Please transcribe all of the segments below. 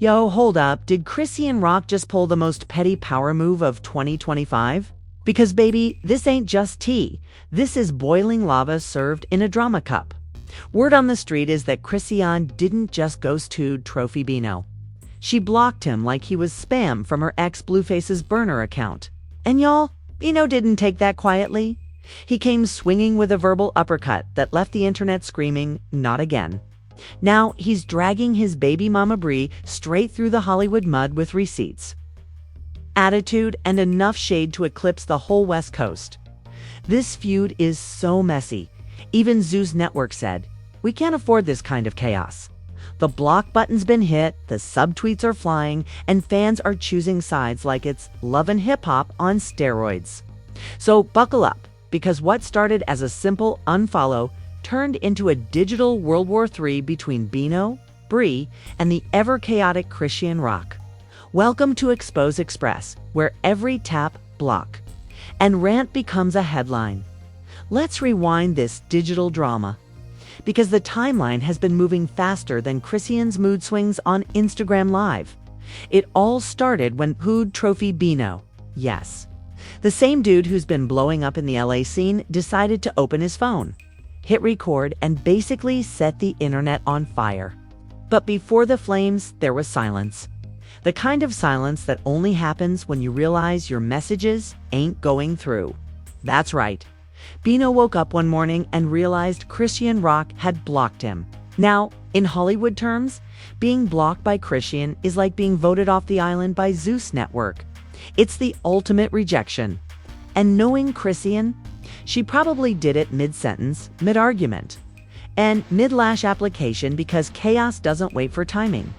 Yo, hold up, did Chrisean Rock just pull the most petty power move of 2025? Because baby, this ain't just tea. This is boiling lava served in a drama cup. Word on the street is that Chrisean didn't just ghost Trophy Bino. She blocked him like he was spam from her ex Blueface's burner account. And y'all, Bino didn't take that quietly. He came swinging with a verbal uppercut that left the internet screaming, "Not again." Now he's dragging his baby mama Brie straight through the Hollywood mud with receipts, attitude, and enough shade to eclipse the whole West Coast. This feud is so messy. Even Zeus Network said, "We can't afford this kind of chaos." The block button's been hit, the subtweets are flying, and fans are choosing sides like it's love and hip-hop on steroids. So buckle up, because what started as a simple unfollow turned into a digital World War III between Bino, Brie, and the ever-chaotic Chrisean Rock. Welcome to Expose Express, where every tap block, and Rant becomes a headline. Let's rewind this digital drama, because the timeline has been moving faster than Chrisean's mood swings on Instagram Live. It all started when Trophy Bino, yes, the same dude who's been blowing up in the LA scene, decided to open his phone, hit record, and basically set the internet on fire. But before the flames, there was silence. The kind of silence that only happens when you realize your messages ain't going through. That's right. Bino woke up one morning and realized Chrisean Rock had blocked him. Now, in Hollywood terms, being blocked by Chrisean is like being voted off the island by Zeus Network. It's the ultimate rejection. And knowing Chrisean, she probably did it mid-sentence, mid-argument, and mid-lash application, because chaos doesn't wait for timing.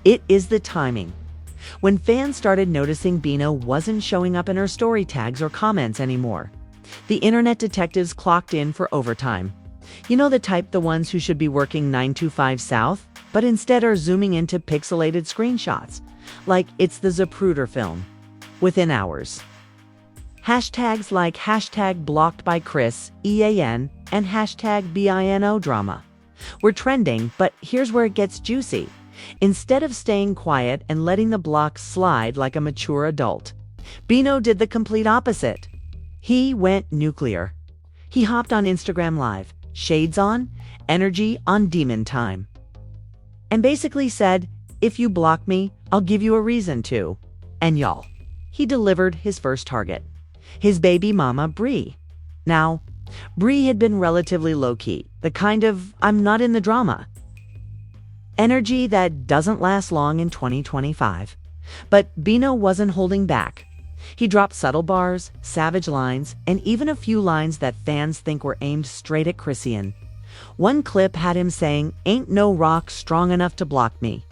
It is the timing. When fans started noticing Bino wasn't showing up in her story tags or comments anymore, the internet detectives clocked in for overtime. You know the type, the ones who should be working 9 to 5 South, but instead are zooming into pixelated screenshots, like it's the Zapruder film, within hours. Hashtags like hashtag blocked by Chris, EAN, and hashtag BINO drama were trending, but here's where it gets juicy. Instead of staying quiet and letting the block slide like a mature adult, Bino did the complete opposite. He went nuclear. He hopped on Instagram Live, shades on, energy on demon time, and basically said, "If you block me, I'll give you a reason to." And y'all, he delivered his first target, his baby mama Brie. Now, Brie had been relatively low-key, the kind of "I'm not in the drama" energy that doesn't last long in 2025. But Bino wasn't holding back. He dropped subtle bars, savage lines, and even a few lines that fans think were aimed straight at Chrisean. One clip had him saying, "Ain't no rock strong enough to block me."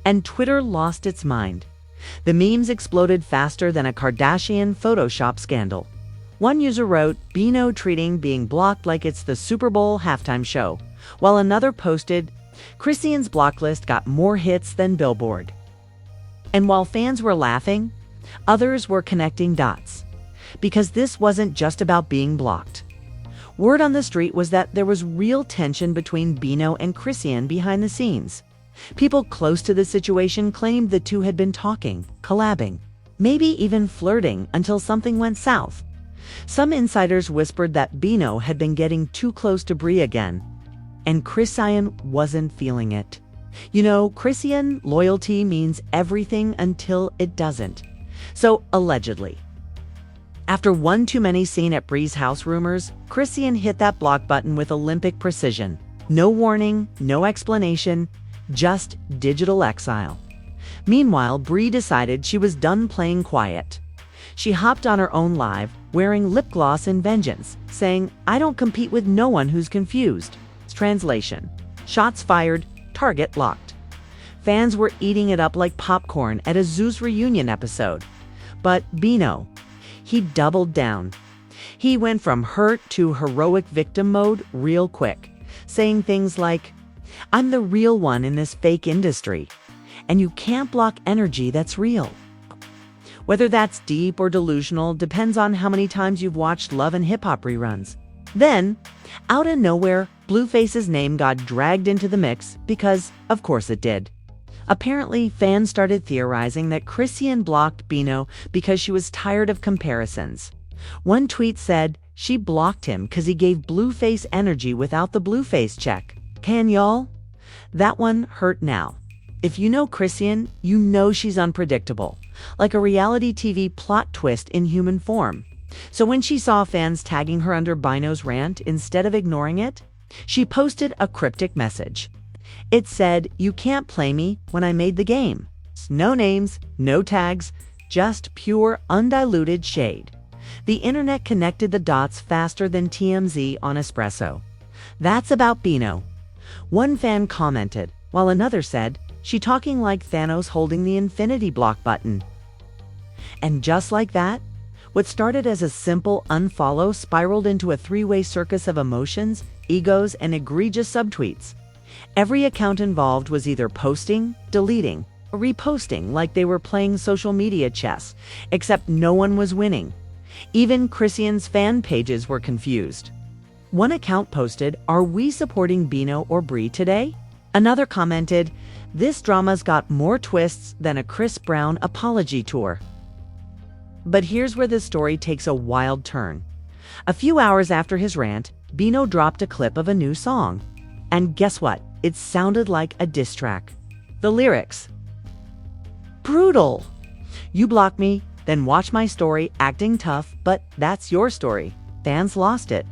And Twitter lost its mind. The memes exploded faster than a Kardashian Photoshop scandal. One user wrote, "Bino treating being blocked like it's the Super Bowl halftime show," while another posted, "Chrisean's block list got more hits than Billboard." And while fans were laughing, others were connecting dots, because this wasn't just about being blocked. Word on the street was that there was real tension between Bino and Chrisean behind the scenes. People close to the situation claimed the two had been talking, collabing, maybe even flirting until something went south. Some insiders whispered that Bino had been getting too close to Brie again, and Chrisean wasn't feeling it. You know, Chrisean loyalty means everything until it doesn't. So, allegedly, after one too many seen at Brie's house rumors, Chrisean hit that block button with Olympic precision. No warning, no explanation, just digital exile. Meanwhile, Brie decided she was done playing quiet. She hopped on her own live, wearing lip gloss in vengeance, saying, "I don't compete with no one who's confused." Translation: shots fired, target locked. Fans were eating it up like popcorn at a Zeus reunion episode. But Bino, he doubled down. He went from hurt to heroic victim mode real quick, saying things like, "I'm the real one in this fake industry, and you can't block energy that's real." Whether that's deep or delusional depends on how many times you've watched Love and Hip Hop reruns. Then, out of nowhere, Blueface's name got dragged into the mix because, of course it did. Apparently, fans started theorizing that Chrisean blocked Bino because she was tired of comparisons. One tweet said she blocked him because he gave blueface energy without the blueface check. Can y'all? That one hurt now. If you know Chrisean, you know she's unpredictable, like a reality TV plot twist in human form. So when she saw fans tagging her under Bino's rant, instead of ignoring it, she posted a cryptic message. It said, "You can't play me when I made the game." No names, no tags, just pure, undiluted shade. The internet connected the dots faster than TMZ on espresso. That's about Bino. One fan commented, while another said, "She talking like Thanos holding the infinity block button." And just like that, what started as a simple unfollow spiraled into a three-way circus of emotions, egos, and egregious subtweets. Every account involved was either posting, deleting, or reposting like they were playing social media chess, except no one was winning. Even Chrisean's fan pages were confused. One account posted, "Are we supporting Bino or Brie today?" Another commented, "This drama's got more twists than a Chris Brown apology tour." But here's where the story takes a wild turn. A few hours after his rant, Bino dropped a clip of a new song. And guess what? It sounded like a diss track. The lyrics: "Brutal. You block me, then watch my story acting tough, but that's your story." Fans lost it.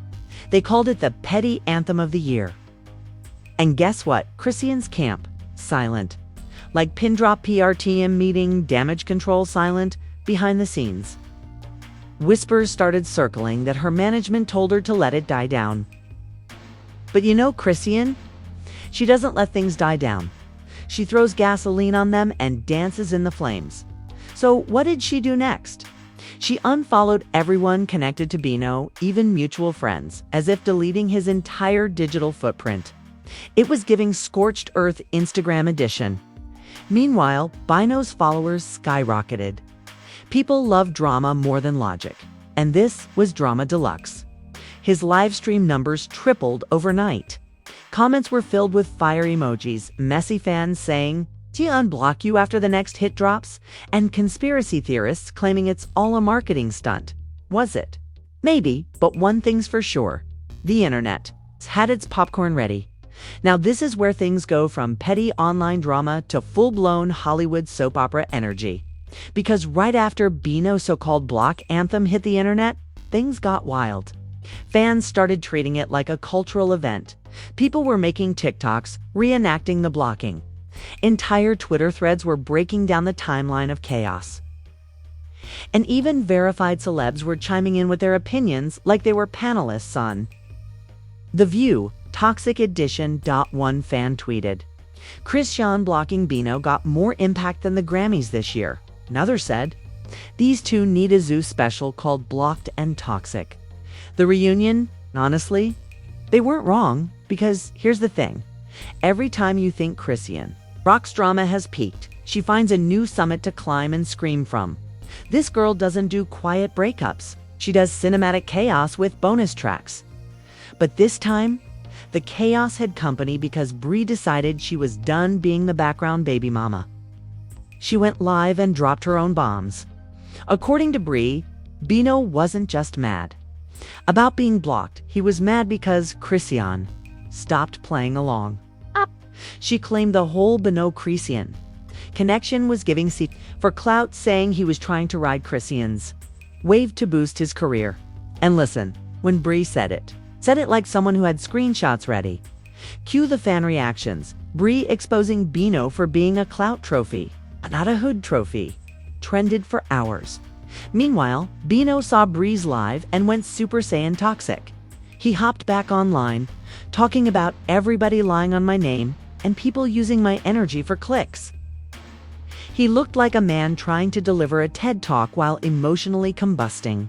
They called it the petty anthem of the year. And guess what? Chrisean's camp, silent. Like pin drop PRTM meeting, damage control silent, behind the scenes. Whispers started circling that her management told her to let it die down. But you know Chrisean? She doesn't let things die down. She throws gasoline on them and dances in the flames. So what did she do next? She unfollowed everyone connected to Bino, even mutual friends, as if deleting his entire digital footprint. It was giving scorched earth Instagram edition. Meanwhile, Bino's followers skyrocketed. People love drama more than logic, and this was drama deluxe. His live stream numbers tripled overnight. Comments were filled with fire emojis, messy fans saying, "Do you unblock you after the next hit drops?" and conspiracy theorists claiming it's all a marketing stunt. Was it? Maybe, but one thing's for sure. The internet had its popcorn ready. Now this is where things go from petty online drama to full-blown Hollywood soap opera energy. Because right after Bino's so-called block anthem hit the internet, things got wild. Fans started treating it like a cultural event. People were making TikToks, reenacting the blocking. Entire Twitter threads were breaking down the timeline of chaos. And even verified celebs were chiming in with their opinions like they were panelists on The View. Toxic Edition. One fan tweeted, "Chrisean blocking Bino got more impact than the Grammys this year." Another said, "These two need a zoo special called Blocked and Toxic." The reunion, honestly, they weren't wrong, because here's the thing. Every time you think Chrisean, Rock's drama has peaked, she finds a new summit to climb and scream from. This girl doesn't do quiet breakups. She does cinematic chaos with bonus tracks. But this time, the chaos had company because Brie decided she was done being the background baby mama. She went live and dropped her own bombs. According to Brie, Bino wasn't just mad about being blocked. He was mad because Chrisean stopped playing along. She claimed the whole Bino-Chrisean connection was giving seat for clout, saying he was trying to ride Chrisean's wave to boost his career. And listen, when Brie said it like someone who had screenshots ready. Cue the fan reactions. Brie exposing Bino for being a clout trophy, not a hood trophy, trended for hours. Meanwhile, Bino saw Brie's live and went Super Saiyan toxic. He hopped back online, talking about everybody lying on my name and people using my energy for clicks. He looked like a man trying to deliver a TED Talk while emotionally combusting.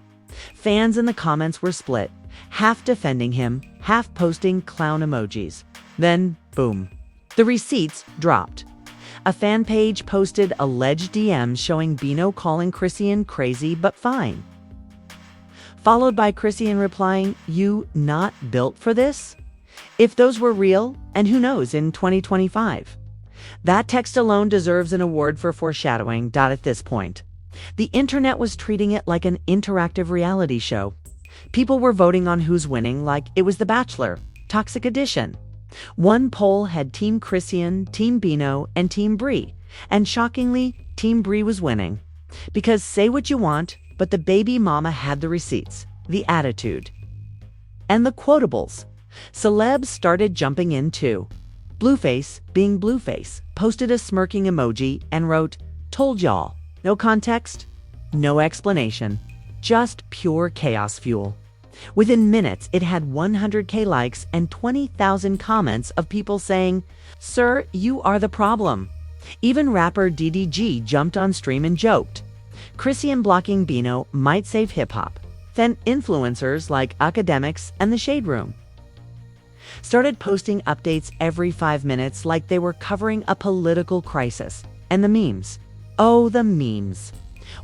Fans in the comments were split, half defending him, half posting clown emojis. Then, boom, the receipts dropped. A fan page posted alleged DMs showing Bino calling Chrisean crazy but fine, followed by Chrisean replying, "You not built for this?" If those were real, and who knows in 2025. That text alone deserves an award for foreshadowing. At this point, the internet was treating it like an interactive reality show. People were voting on who's winning like it was The Bachelor, Toxic Edition. One poll had Team Chrisean, Team Bino, and Team Bree, and shockingly, Team Bree was winning. Because say what you want, but the baby mama had the receipts, the attitude, and the quotables. Celebs started jumping in too. Blueface, being Blueface, posted a smirking emoji and wrote, "Told y'all." No context, no explanation, just pure chaos fuel. Within minutes, it had 100K likes and 20,000 comments of people saying, "Sir, you are the problem." Even rapper DDG jumped on stream and joked, "Chrisean blocking Bino might save hip-hop." Then influencers like Academics and The Shade Room started posting updates every 5 minutes like they were covering a political crisis. And the memes. Oh, the memes.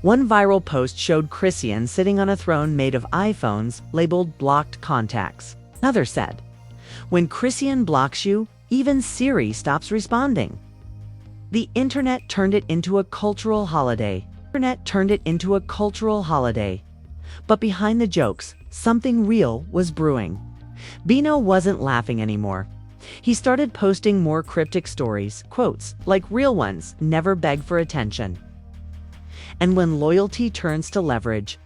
One viral post showed Chrisean sitting on a throne made of iPhones labeled blocked contacts. Another said, "When Chrisean blocks you, even Siri stops responding." The internet turned it into a cultural holiday. But behind the jokes, something real was brewing. Bino wasn't laughing anymore. He started posting more cryptic stories, quotes, like real ones never beg for attention. And when loyalty turns to leverage,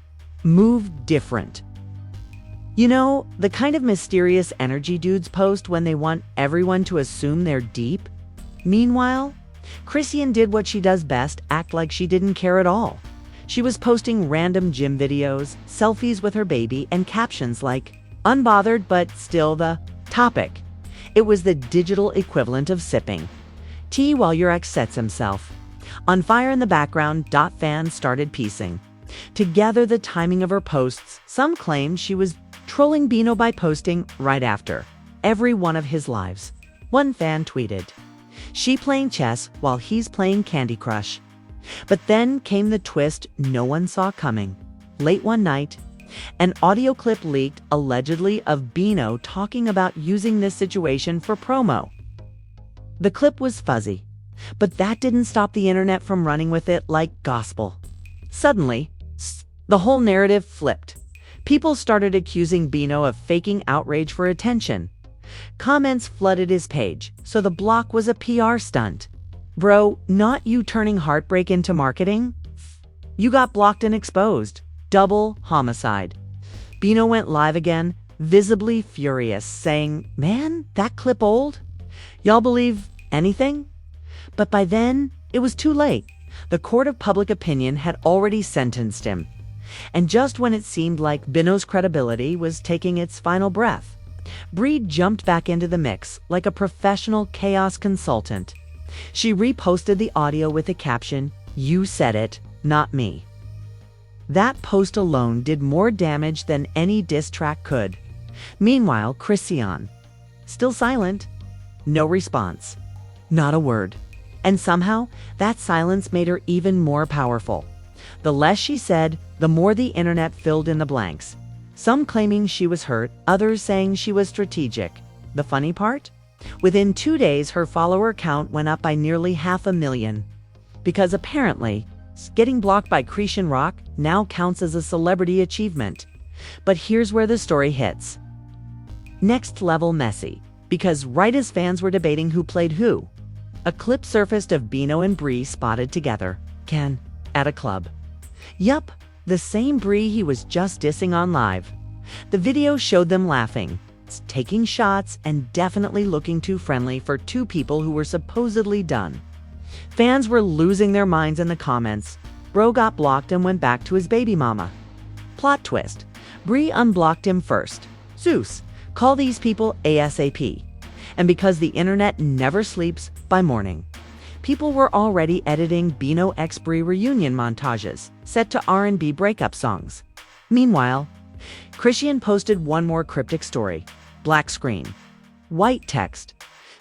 move different. You know, the kind of mysterious energy dudes post when they want everyone to assume they're deep? Meanwhile, Chrisean did what she does best, act like she didn't care at all. She was posting random gym videos, selfies with her baby, and captions like, "Unbothered but still the topic." It was the digital equivalent of sipping tea while your ex sets himself. On fire in the background, fans started piecing together the timing of her posts. Some claimed she was trolling Bino by posting right after every one of his lives. One fan tweeted, "She playing chess while he's playing Candy Crush." But then came the twist no one saw coming. Late one night, an audio clip leaked allegedly of Bino talking about using this situation for promo. The clip was fuzzy, but that didn't stop the internet from running with it like gospel. Suddenly, the whole narrative flipped. People started accusing Bino of faking outrage for attention. Comments flooded his page, so the block was a PR stunt. Bro, not you turning heartbreak into marketing. You got blocked and exposed. Double homicide. Bino went live again, visibly furious, saying, "Man, that clip old? Y'all believe anything?" But by then, it was too late. The court of public opinion had already sentenced him. And just when it seemed like Bino's credibility was taking its final breath, Bree jumped back into the mix like a professional chaos consultant. She reposted the audio with the caption, "You said it, not me." That post alone did more damage than any diss track could. Meanwhile, Chrisean, still silent, no response, not a word. And somehow, that silence made her even more powerful. The less she said, the more the internet filled in the blanks. Some claiming she was hurt, others saying she was strategic. The funny part? Within 2 days, her follower count went up by nearly 500,000. Because apparently, getting blocked by Chrisean Rock now counts as a celebrity achievement. But here's where the story hits. Next level messy. Because right as fans were debating who played who, a clip surfaced of Bino and Bree spotted together. At a club. Yup, the same Bree he was just dissing on live. The video showed them laughing, taking shots, and definitely looking too friendly for two people who were supposedly done. Fans were losing their minds in the comments. Bro got blocked and went back to his baby mama. Plot twist. Bree unblocked him first. Zeus, call these people ASAP. And because the internet never sleeps, by morning, people were already editing Bino x Bree reunion montages set to R&B breakup songs. Meanwhile, Chrisean posted one more cryptic story. Black screen. White text.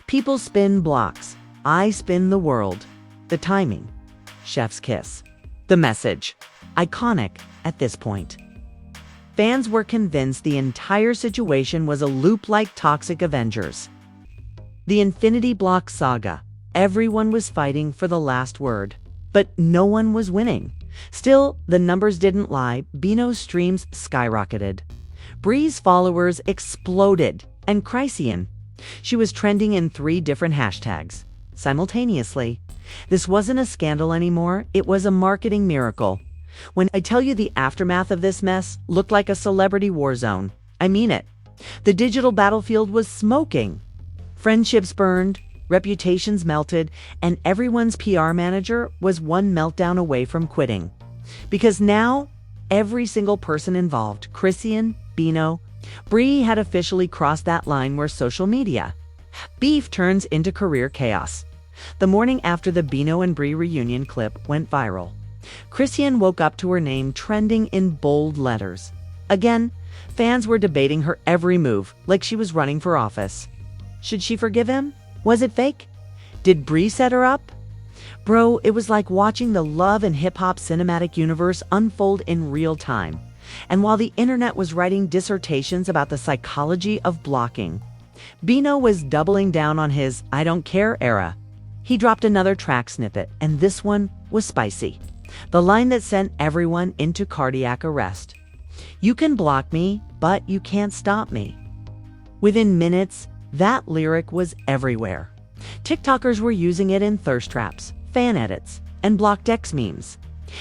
People spin blocks. I spin the world. The timing. Chef's kiss. The message. Iconic at this point. Fans were convinced the entire situation was a loop like Toxic Avengers. The Infinity Block saga. Everyone was fighting for the last word, but no one was winning. Still, the numbers didn't lie. Bino's streams skyrocketed. Bree's followers exploded, and Chrisean. She was trending in 3 different hashtags simultaneously. This wasn't a scandal anymore, it was a marketing miracle. When I tell you the aftermath of this mess looked like a celebrity war zone, I mean it. The digital battlefield was smoking. Friendships burned, reputations melted, and everyone's PR manager was one meltdown away from quitting. Because now, every single person involved, Chrisean, Bino, Bree, had officially crossed that line where social media beef turns into career chaos. The morning after the Bino and Bree reunion clip went viral, Chrisean woke up to her name trending in bold letters. Again, fans were debating her every move, like she was running for office. Should she forgive him? Was it fake? Did Bree set her up? Bro, it was like watching the love and hip-hop cinematic universe unfold in real time. And while the internet was writing dissertations about the psychology of blocking, Bino was doubling down on his I don't care era. He dropped another track snippet, and this one was spicy. The line that sent everyone into cardiac arrest. You can block me, but you can't stop me. Within minutes, that lyric was everywhere. TikTokers were using it in thirst traps, fan edits, and blocked X memes.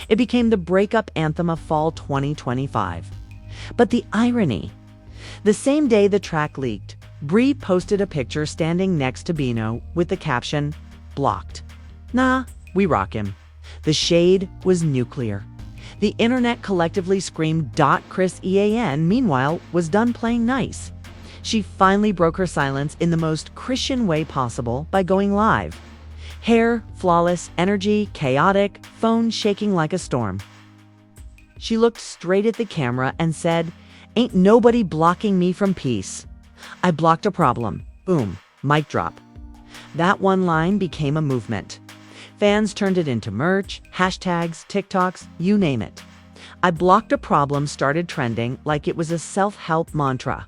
It became the breakup anthem of fall 2025. But the irony. The same day the track leaked, Bree posted a picture standing next to Bino with the caption, "Blocked. Nah, we rock him." The shade was nuclear. The internet collectively screamed Chrisean, meanwhile, was done playing nice. She finally broke her silence in the most Christian way possible by going live. Hair, flawless, energy, chaotic, phone shaking like a storm. She looked straight at the camera and said, "Ain't nobody blocking me from peace. I blocked a problem." Boom, mic drop. That one line became a movement. Fans turned it into merch, hashtags, TikToks, you name it. "I blocked a problem" started trending like it was a self-help mantra.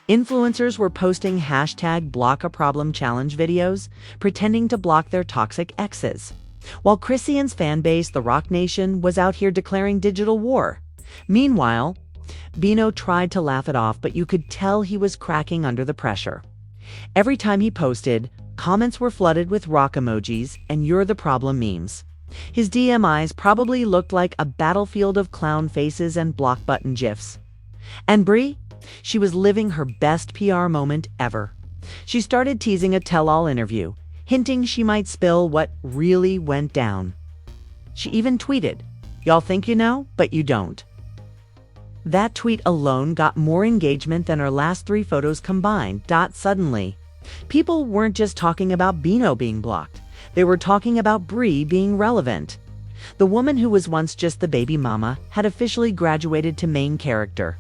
Influencers were posting hashtag block a problem challenge videos, pretending to block their toxic exes. While Chrisean's fan base, the Rock Nation, was out here declaring digital war. Meanwhile, Bino tried to laugh it off, but you could tell he was cracking under the pressure. Every time he posted, comments were flooded with rock emojis and "you're the problem" memes. His DMIs probably looked like a battlefield of clown faces and block button gifs. And Bree? She was living her best PR moment ever. She started teasing a tell-all interview, hinting she might spill what really went down. She even tweeted, "Y'all think you know, but you don't." That tweet alone got more engagement than her last 3 photos combined. Suddenly, people weren't just talking about Bino being blocked. They were talking about Bree being relevant. The woman who was once just the baby mama had officially graduated to main character.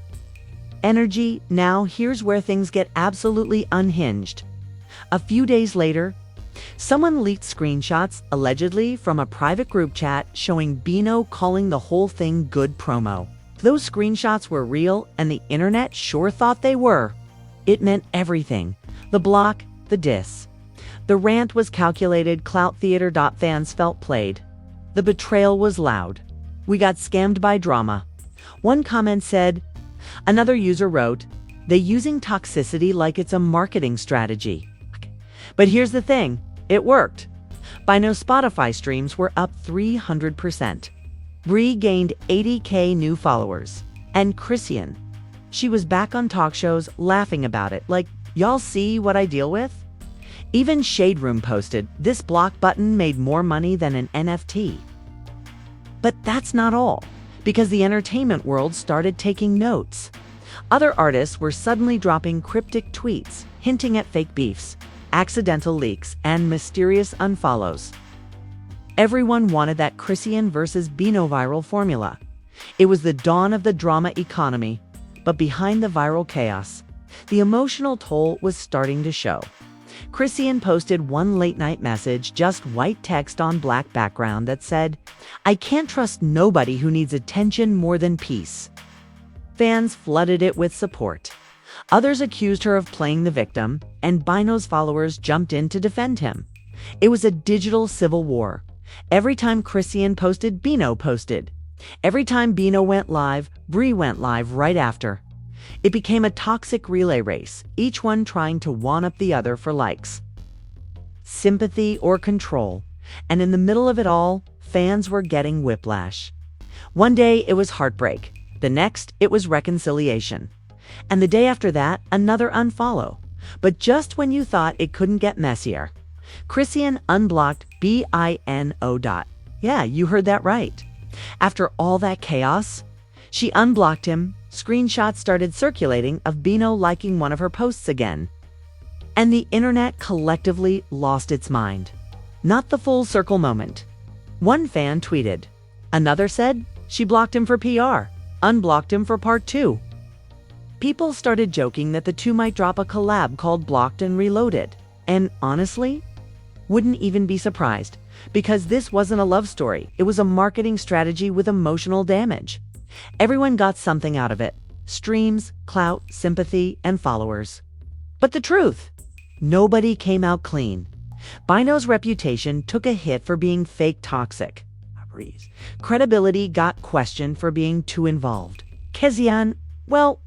Energy. Now here's where things get absolutely unhinged. A few days later, someone leaked screenshots, allegedly from a private group chat, showing Bino calling the whole thing good promo. Those screenshots were real, and the internet sure thought they were. It meant everything. The block, the diss. The rant was calculated, clout theater. Fans felt played. The betrayal was loud. "We got scammed by drama." One comment said. Another user wrote, "They using toxicity like it's a marketing strategy." But here's the thing, it worked. Bino Spotify streams were up 300%. Bree gained 80K new followers. And Chrisean, she was back on talk shows laughing about it, like, "Y'all see what I deal with?" Even Shade Room posted, "This block button made more money than an NFT." But that's not all, because the entertainment world started taking notes. Other artists were suddenly dropping cryptic tweets, hinting at fake beefs, accidental leaks, and mysterious unfollows. Everyone wanted that Chrisean versus Bino viral formula. It was the dawn of the drama economy, but behind the viral chaos, the emotional toll was starting to show. Chrisean posted one late-night message, just white text on black background, that said, "I can't trust nobody who needs attention more than peace." Fans flooded it with support. Others accused her of playing the victim, and Bino's followers jumped in to defend him. It was a digital civil war. Every time Chrisean posted, Bino posted. Every time Bino went live, Bree went live right after. It became a toxic relay race, each one trying to one-up the other for likes, sympathy, or control. And in the middle of it all, fans were getting whiplash. One day it was heartbreak. The next, it was reconciliation. And the day after that, another unfollow. But just when you thought it couldn't get messier, Chrisean unblocked Bino. Yeah, you heard that right. After all that chaos, she unblocked him. Screenshots started circulating of Bino liking one of her posts again. And the internet collectively lost its mind. Not the full circle moment. One fan tweeted. Another said she blocked him for PR, unblocked him for part 2. People started joking that the two might drop a collab called Blocked and Reloaded. And honestly, wouldn't even be surprised, because this wasn't a love story. It was a marketing strategy with emotional damage. Everyone got something out of it: streams, clout, sympathy, and followers. But the truth, nobody came out clean. Bino's reputation took a hit for being fake toxic. Credibility got questioned for being too involved. Chrisean, well,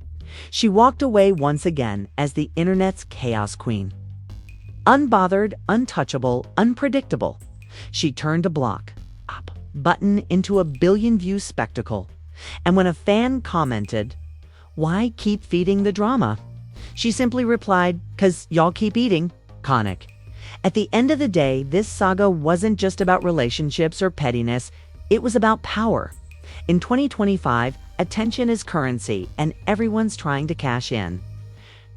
she walked away once again as the internet's chaos queen. Unbothered, untouchable, unpredictable, she turned a block up button into a billion-view spectacle. And when a fan commented, "Why keep feeding the drama?" she simply replied, "'Cause y'all keep eating." Conic. At the end of the day, this saga wasn't just about relationships or pettiness, it was about power. In 2025, attention is currency, and everyone's trying to cash in.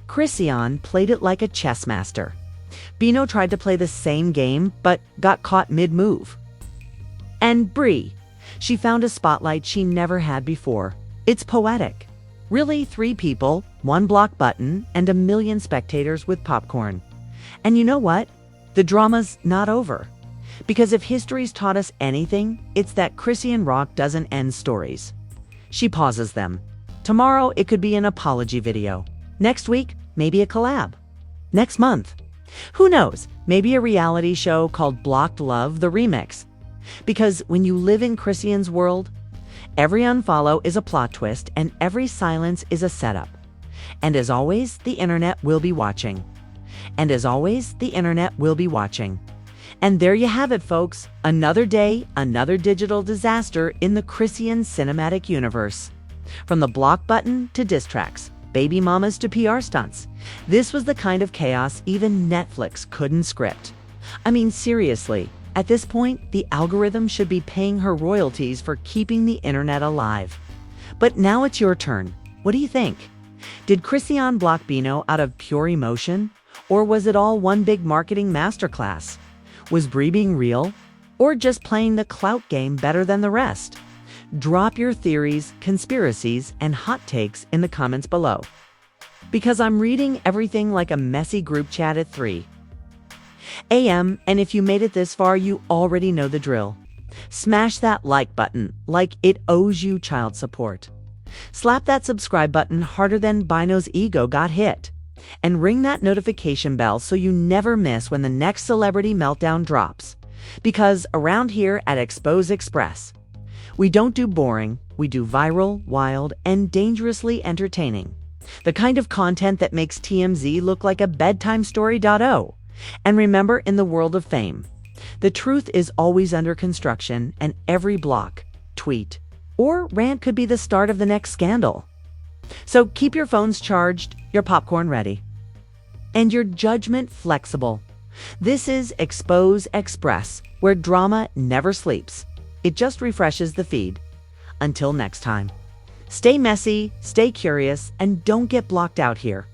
Chrisean played it like a chess master. Bino tried to play the same game, but got caught mid-move. And Bree, she found a spotlight she never had before. It's poetic. Really, 3 people, 1 block button, and 1 million spectators with popcorn. And you know what? The drama's not over. Because if history's taught us anything, it's that Chrisean Rock doesn't end stories. She pauses them. Tomorrow, it could be an apology video. Next week, maybe a collab. Next month, who knows, maybe a reality show called Blocked Love, the remix. Because when you live in Chrisean's world, every unfollow is a plot twist and every silence is a setup. And as always, the internet will be watching. And as always, the internet will be watching. And there you have it, folks. Another day, another digital disaster in the Chrisean cinematic universe. From the block button to diss tracks, baby mamas to PR stunts. This was the kind of chaos even Netflix couldn't script. I mean, seriously, at this point, the algorithm should be paying her royalties for keeping the internet alive. But now it's your turn. What do you think? Did Chrisean block Bino out of pure emotion? Or was it all one big marketing masterclass? Was Bree being real? Or just playing the clout game better than the rest? Drop your theories, conspiracies, and hot takes in the comments below. Because I'm reading everything like a messy group chat at 3 a.m. and if you made it this far, you already know the drill. Smash that like button like it owes you child support. Slap that subscribe button harder than Bino's ego got hit. And ring that notification bell so you never miss when the next celebrity meltdown drops. Because around here at Expose Express, we don't do boring, we do viral, wild, and dangerously entertaining. The kind of content that makes TMZ look like a bedtime story.0. And remember, in the world of fame, the truth is always under construction, and every block, tweet, or rant could be the start of the next scandal. So keep your phones charged, your popcorn ready, and your judgment flexible. This is Expose Express, where drama never sleeps. It just refreshes the feed. Until next time, stay messy, stay curious, and don't get blocked out here.